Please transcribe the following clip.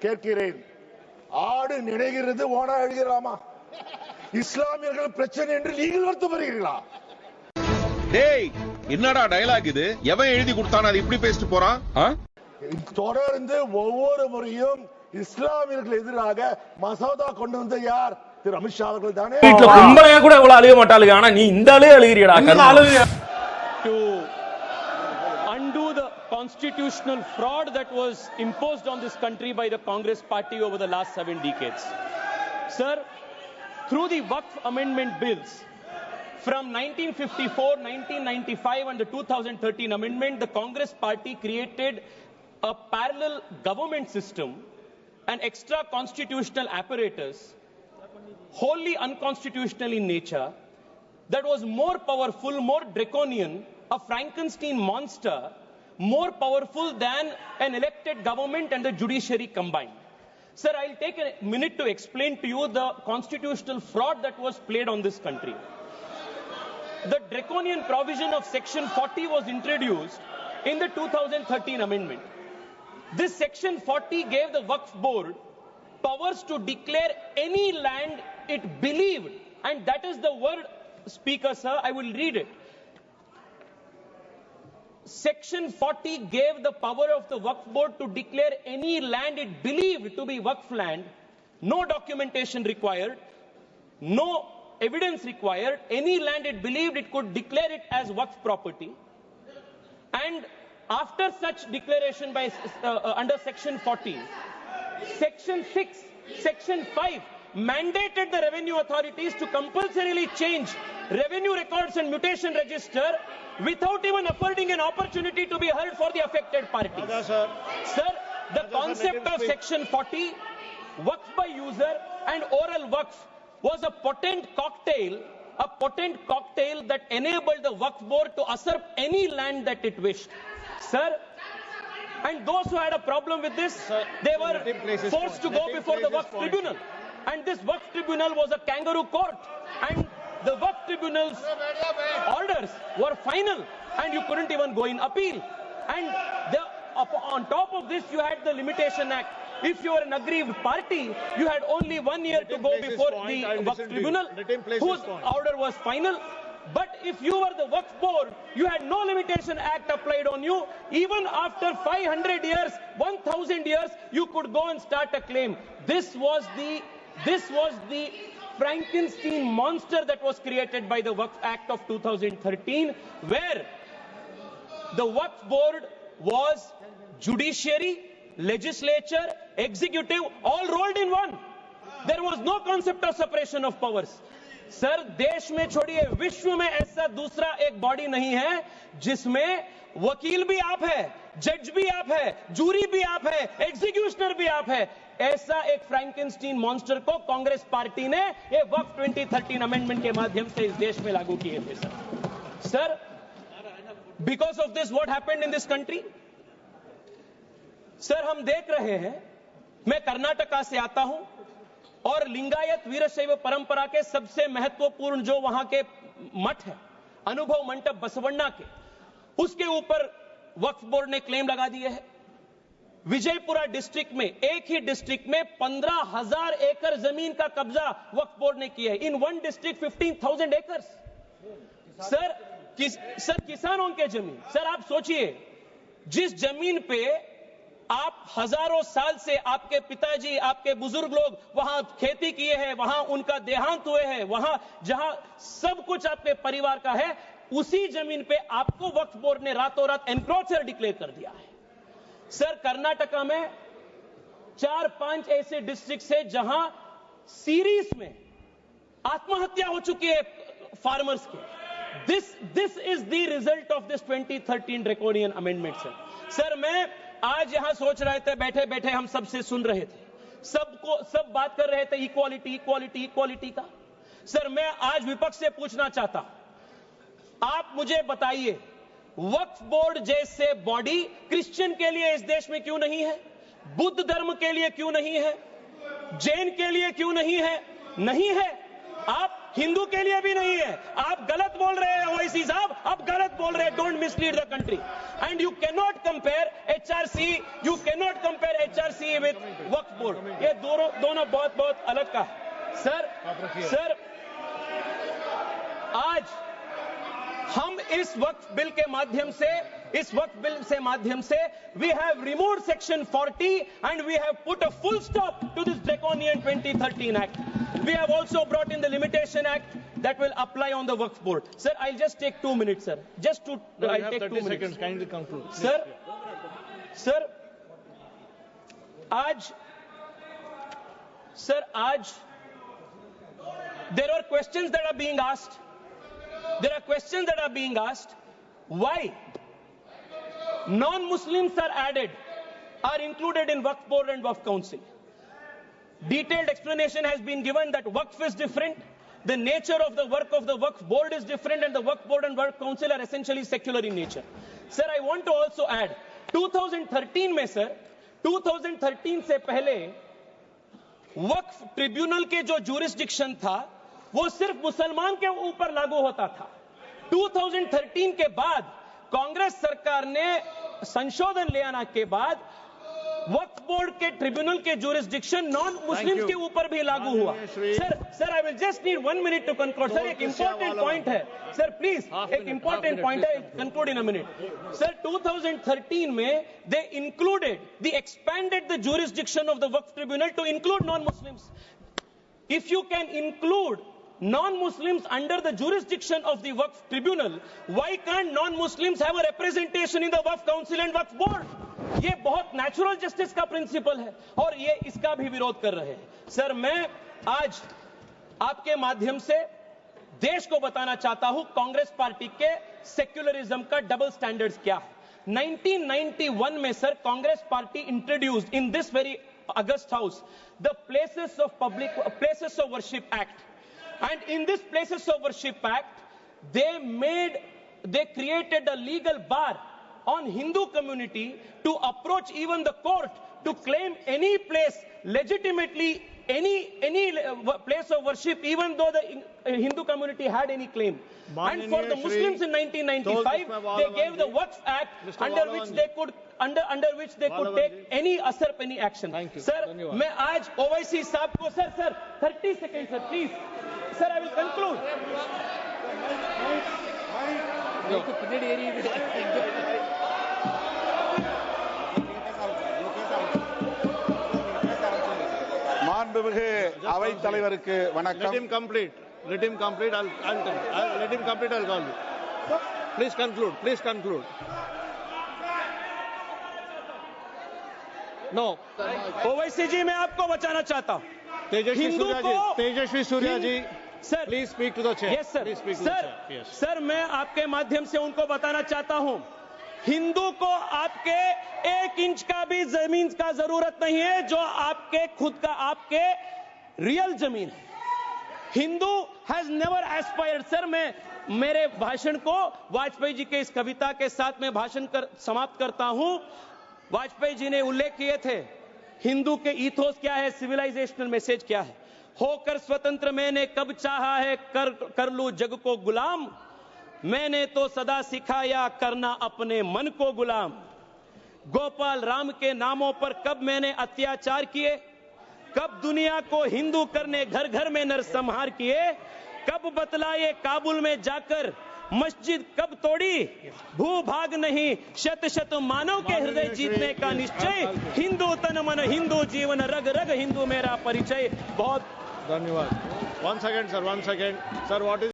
கேட்கிறேன். ஆடு நினைக்கிறது ஓனா எழுதிடலாமா? இஸ்லாமியர்கள் பிரச்சனை என்று நீங்கள் வருத்தப்படுகிறீர்களா? டேய், என்னடா டயலாக் இது? எவன் எழுதி கொடுத்தானே அது இப்படி பேசிட்டு போறான்? தொடர்ந்து ஒவ்வொரு முறையும் இஸ்லாமியர்கள் எதிராக மசோதா கொண்டு வந்த யார்? திரு அமித்ஷா அவர்கள் தானே. வீட்டுல கும்பலையா கூட இவ்வளவு அழுக மாட்டாளுங்க, ஆனா நீ இந்த அழுகிறீடா. To undo the constitutional fraud that was imposed on this country by the Congress party over the last 7 decades. Sir, through the Waqf amendment bills from 1954, 1995 and the 2013 amendment, the Congress party created a parallel government system, an extra constitutional apparatus, wholly unconstitutional in nature, that was more powerful, more draconian, a Frankenstein monster, more powerful than an elected government and the judiciary combined. Sir, I'll take a minute to explain to you the constitutional fraud that was played on this country. The draconian provision of Section 40 was introduced in the 2013 amendment. This Section 40 gave the Waqf board powers to declare any land it believed, and that is the word, Speaker sir, I will read it. Section 40 gave the power of the Waqf board to declare any land it believed to be Waqf land, no documentation required, no evidence required, any land it believed it could declare it as Waqf property. And after such declaration by under Section 40, Section 6, Section 5 mandated the revenue authorities to compulsorily change revenue records and mutation register without even affording an opportunity to be heard for the affected parties. Sir, the concept of Section 40, Waqf by user and oral Waqf, was a potent cocktail that enabled the Waqf board to usurp any land that it wished. Sir, and those who had a problem with this, they were forced to go before the Waqf tribunal. And this Waqf tribunal was a kangaroo court. And the Waqf tribunal's orders were final. And you couldn't even go in appeal. And on top of this, you had the Limitation Act. If you were an aggrieved party, you had only 1 year to go before the Waqf tribunal, whose order was final. But if you were the Waqf board, you had no Limitation Act applied on you. Even after 500 years, 1000 years, you could go and start a claim. This was the Frankenstein monster that was created by the Waqf Act of 2013, where the Waqf board was judiciary, legislature, executive, all rolled in one. There was no concept of separation of powers. Sir, देश में छोड़िए, विश्व में ऐसा दूसरा एक body नहीं है जिसमें वकील भी आप है, जज भी आप है, जूरी भी आप है, एग्जीक्यूशनर भी आप है. ऐसा एक फ्रैंकेनस्टीन मॉन्स्टर को कांग्रेस पार्टी ने ये वक्फ 2013 अमेंडमेंट के माध्यम से इस देश में लागू किए थे. Sir, because of this what happened in this country? Sir, हम देख रहे हैं, मैं कर्नाटका से आता हूं और लिंगायत वीरशैव परंपरा के सबसे महत्वपूर्ण जो वहां के मठ है, अनुभव मंडप बसवण्णा के, उसके ऊपर वक्फ बोर्ड ने क्लेम लगा दिए है. विजयपुरा डिस्ट्रिक्ट में, एक ही डिस्ट्रिक्ट में 15,000 एकड़ जमीन का कब्जा वक्फ बोर्ड ने किया है. इन वन डिस्ट्रिक्ट 15,000 एकड़. सर, किसानों के जमीन. सर, आप सोचिए, जिस जमीन पे आप हजारों साल से आपके पिताजी, आपके बुजुर्ग लोग वहां खेती किए हैं, वहां उनका देहांत हुए हैं, वहां जहां सब कुछ आपके परिवार का है, उसी जमीन पे आपको वक्फ बोर्ड ने रातों रात एनक्रोचर डिक्लेयर कर दिया है. सर, कर्नाटका में 4-5 ऐसे डिस्ट्रिक्ट है जहां सीरीज में आत्महत्या हो चुकी है फार्मर्स के. This is the result of this 2013 draconian amendment. Sir, मैं आज यहां सोच रहे थे, बैठे बैठे हम सबसे सुन रहे थे, सब बात कर रहे थे इक्वालिटी इक्वालिटी इक्वालिटी का. सर, मैं आज विपक्ष से पूछना चाहता हूं, आप मुझे बताइए, वक्फ बोर्ड जैसे बॉडी क्रिश्चियन के लिए इस देश में क्यों नहीं है? बुद्ध धर्म के लिए क्यों नहीं है? जैन के लिए क्यों नहीं है? नहीं है. आप हिंदू के लिए भी नहीं है. आप गलत बोल रहे हैं ओवैसी साहब, आप गलत बोल रहे हैं. Don't mislead the country. And you can not compare HRC, you cannot compare HRC with Waqf board, ये दोनों बहुत अलग का है। सर आज हम इस वक्फ बिल के माध्यम से we have removed section 40 and we have put a full stop to this draconian 2013 act. We have also brought in the limitation act that will apply on the waqf board. Sir, I'll just take 2 minutes, sir. I'll take 2 minutes. Seconds. Kindly conclude. Sir, आज there are questions that are being asked. Why non-Muslims are included in Waqf Board and Waqf Council. Detailed explanation has been given that Waqf is different, the nature of the work of the Waqf Board is different, and the Waqf Board and Waqf Council are essentially secular in nature. Sir, I want to also add, 2013 में sir, 2013 से पहले वक्फ tribunal के जो jurisdiction था वो सिर्फ मुसलमान के ऊपर लागू होता था। 2013 के बाद कांग्रेस सरकार ने संशोधन ले आने के बाद वक्फ बोर्ड के ट्रिब्यूनल के जुरिस्डिक्शन नॉन मुस्लिम्स के ऊपर भी लागू हुआ। Sir I will just need 1 minute to conclude. Sir एक इंपॉर्टेंट पॉइंट है सर, प्लीज एक इंपॉर्टेंट पॉइंट है, conclude in a minute. Sir 2013 में they included expanded the jurisdiction of the Waqf tribunal to include non Muslims. If you can include non-Muslims under the jurisdiction of the Waqf Tribunal, why can't non-Muslims have a representation in the Waqf Council and Waqf Board? ये बहुत natural justice का principal है और ये इसका भी विरोध कर रहे हैं। सर मैं आज आपके माध्यम से देश को बताना चाहता हूं कांग्रेस पार्टी के सेक्युलरिज्म का डबल स्टैंडर्ड्स क्या है। 1991 में sir Congress party introduced in this very August House the Places of Worship Act, and in this Places of Worship Act they created a legal bar on Hindu community to approach even the court to claim any place legitimately, any place of worship, even though the Hindu community had any claim. And for the Muslims in 1995 they gave the Waqf Act under which they could take any usurp any action. Sir, मैं आज OIC साहब को sir 30 seconds sir, please sir, I will conclude. மாண்புமிகு அவைத் தலைவருக்கு வணக்கம். Let him complete. I'll let him complete. I'll call you. Please conclude. No. OIC जी मैं आपको बचाना चाहता हूं। तेजस्वी सूर्या जी, sir please speak to the chair. Yes sir. Please speak to the chair. Yes. Sir मैं आपके माध्यम से उनको बताना चाहता हूं, हिंदू को आपके 1 इंच का भी जमीन का जरूरत नहीं है जो आपके खुद का आपके रियल जमीन है। Hindu has never aspired. Sir मैं मेरे भाषण को वाजपेयी जी के इस कविता के साथ में समाप्त करता हूं। वाजपेयी जी ने उल्लेख किए थे हिंदू के ईथोस क्या है, सिविलाइजेशनल मैसेज क्या है। होकर स्वतंत्र मैंने कब चाहा है कर लूं जग को गुलाम, मैंने तो सदा सिखाया करना अपने मन को गुलाम। गोपाल राम के नामों पर कब मैंने अत्याचार किए, कब दुनिया को हिंदू करने घर घर में नरसंहार किए, कब बतलाए काबुल में जाकर मस्जिद कब तोड़ी, भूभाग नहीं शत शत मानव के हृदय जीतने का निश्चय, हिंदू तन मन हिंदू जीवन रग रग हिंदू मेरा परिचय। बहुत धन्यवाद। One second sir, what is